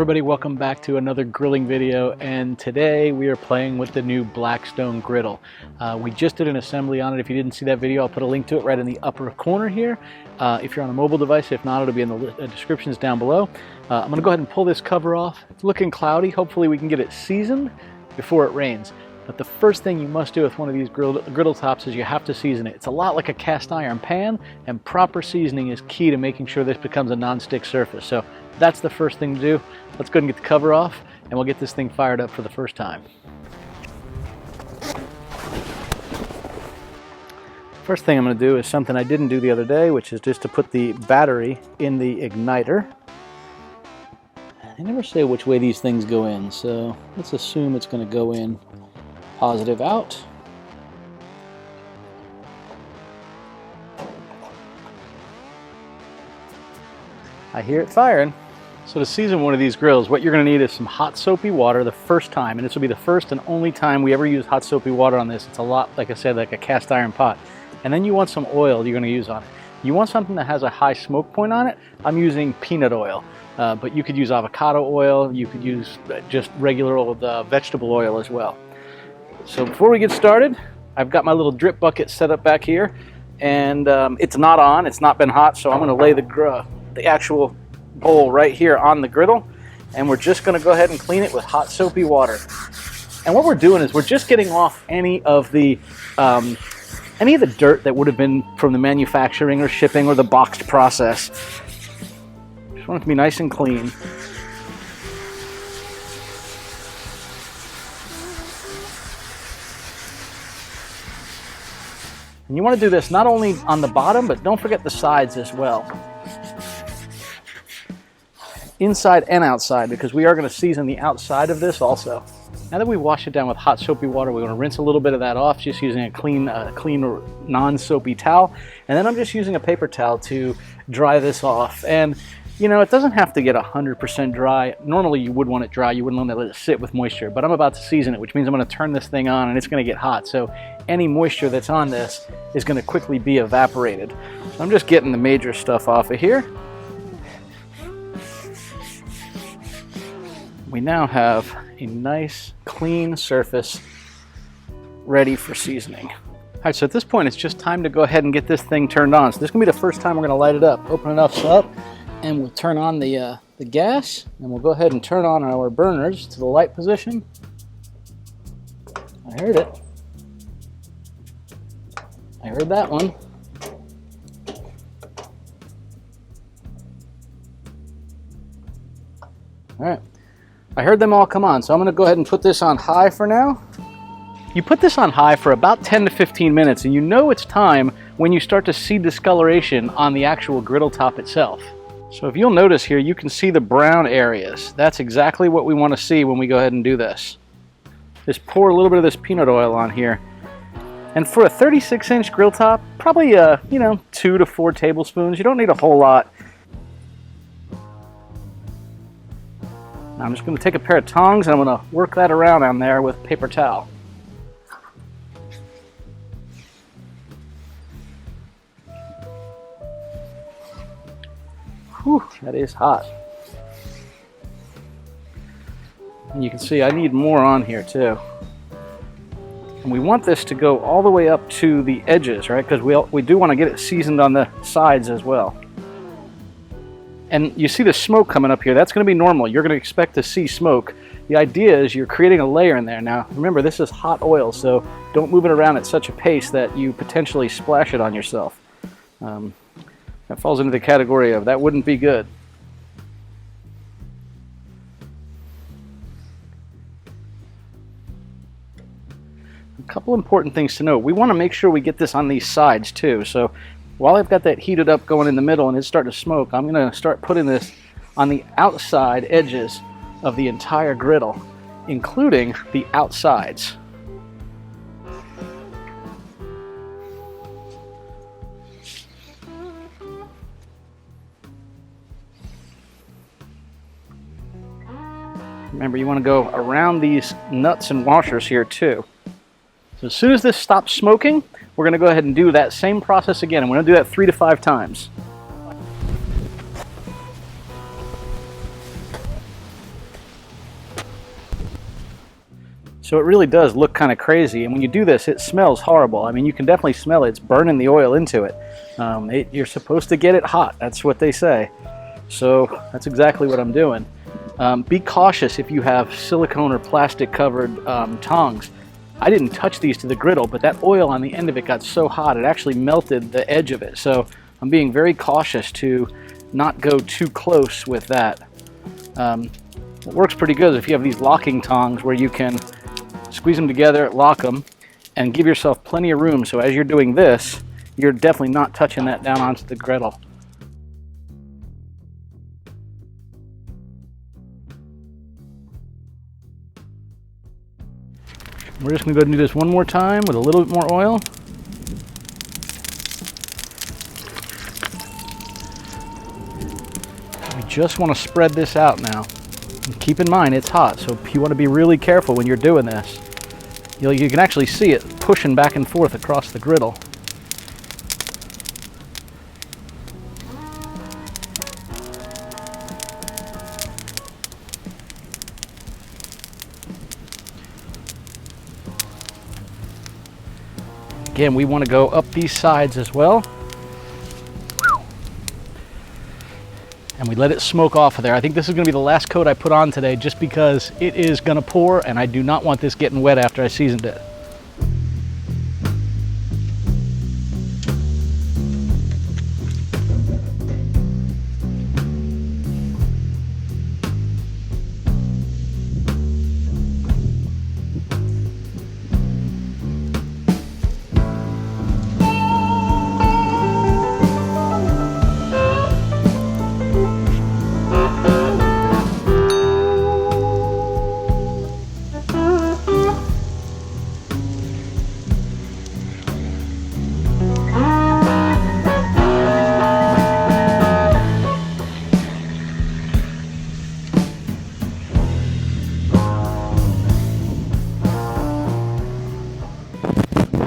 everybody, welcome back to another grilling video, and today we are playing with the new Blackstone Griddle. We just did an assembly on it. If you didn't see that video, I'll put a link to it right in the upper corner here. If you're on a mobile device, if not, it'll be in the descriptions down below. I'm going to go ahead and pull this cover off. It's looking cloudy. Hopefully we can get it seasoned before it rains. But the first thing you must do with one of these griddle tops is you have to season it. It's a lot like a cast iron pan, and proper seasoning is key to making sure this becomes a non-stick surface. So that's the first thing to do. Let's go ahead and get the cover off, and we'll get this thing fired up for the first time. First thing I'm going to do is something I didn't do the other day, which is just to put the battery in the igniter. I never say which way these things go in, so let's assume it's going to go in positive out. I hear it firing. So to season one of these grills, what you're going to need is some hot soapy water the first time, and this will be the first and only time we ever use hot soapy water on this. It's a lot, like I said, like a cast iron pot. And then you want some oil you're going to use on it. You want something that has a high smoke point on it. I'm using peanut oil, but you could use avocado oil. You could use just regular old vegetable oil as well. So before we get started, I've got my little drip bucket set up back here, and it's not on, it's not been hot, so I'm going to lay the actual bowl right here on the griddle, and we're just going to go ahead and clean it with hot soapy water. And what we're doing is we're just getting off any of the dirt that would have been from the manufacturing or shipping or the boxed process. Just want it to be nice and clean. And you want to do this not only on the bottom, but don't forget the sides as well. Inside and outside, because we are going to season the outside of this also. Now that we wash it down with hot soapy water, we're going to rinse a little bit of that off, just using a clean non-soapy towel. And then I'm just using a paper towel to dry this off. And you know, it doesn't have to get 100% dry. Normally you would want it dry, you wouldn't want to let it sit with moisture, but I'm about to season it, which means I'm going to turn this thing on and it's going to get hot. So any moisture that's on this is going to quickly be evaporated. So I'm just getting the major stuff off of here. We now have a nice clean surface ready for seasoning. All right, so at this point it's just time to go ahead and get this thing turned on. So this is going to be the first time we're going to light it up. Open it up. And we'll turn on the gas, and we'll go ahead and turn on our burners to the light position. I heard it. I heard that one. All right. I heard them all come on, so I'm going to go ahead and put this on high for now. You put this on high for about 10 to 15 minutes, and you know it's time when you start to see discoloration on the actual griddle top itself. So if you'll notice here, you can see the brown areas. That's exactly what we want to see when we go ahead and do this. Just pour a little bit of this peanut oil on here. And for a 36-inch grill top, probably, 2 to 4 tablespoons. You don't need a whole lot. Now I'm just going to take a pair of tongs and I'm going to work that around on there with paper towel. Whew, that is hot. And you can see I need more on here too. And we want this to go all the way up to the edges, right? Because we do want to get it seasoned on the sides as well. And you see the smoke coming up here. That's going to be normal. You're going to expect to see smoke. The idea is you're creating a layer in there. Now, remember, this is hot oil, so don't move it around at such a pace that you potentially splash it on yourself. That falls into the category of that wouldn't be good. A couple important things to note. We want to make sure we get this on these sides too. So while I've got that heated up going in the middle and it's starting to smoke, I'm going to start putting this on the outside edges of the entire griddle, including the outsides. Remember, you want to go around these nuts and washers here too. So as soon as this stops smoking, we're going to go ahead and do that same process again. And we're going to do that 3 to 5 times. So it really does look kind of crazy, and when you do this, it smells horrible. I mean, you can definitely smell it. It's burning the oil into it. You're supposed to get it hot. That's what they say. So that's exactly what I'm doing. Be cautious if you have silicone or plastic covered tongs. I didn't touch these to the griddle, but that oil on the end of it got so hot it actually melted the edge of it. So I'm being very cautious to not go too close with that. What works pretty good is if you have these locking tongs where you can squeeze them together, lock them, and give yourself plenty of room. So as you're doing this, you're definitely not touching that down onto the griddle. We're just going to go and do this one more time with a little bit more oil. We just want to spread this out now. And keep in mind it's hot, so you want to be really careful when you're doing this. You can actually see it pushing back and forth across the griddle. Again, we want to go up these sides as well. And we let it smoke off of there. I think this is going to be the last coat I put on today just because it is going to pour and I do not want this getting wet after I seasoned it.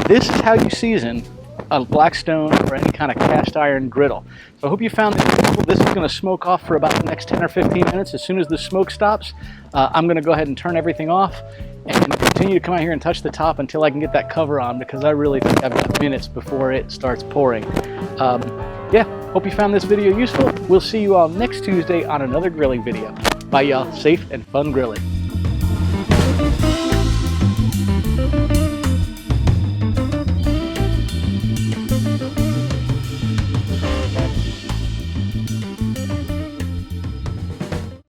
This is how you season a Blackstone or any kind of cast iron griddle. So I hope you found this useful. This is going to smoke off for about the next 10 or 15 minutes. As soon as the smoke stops, I'm going to go ahead and turn everything off and continue to come out here and touch the top until I can get that cover on, because I really think I've got minutes before it starts pouring. Yeah, hope you found this video useful. We'll see you all next Tuesday on another grilling video. Bye y'all, safe and fun grilling.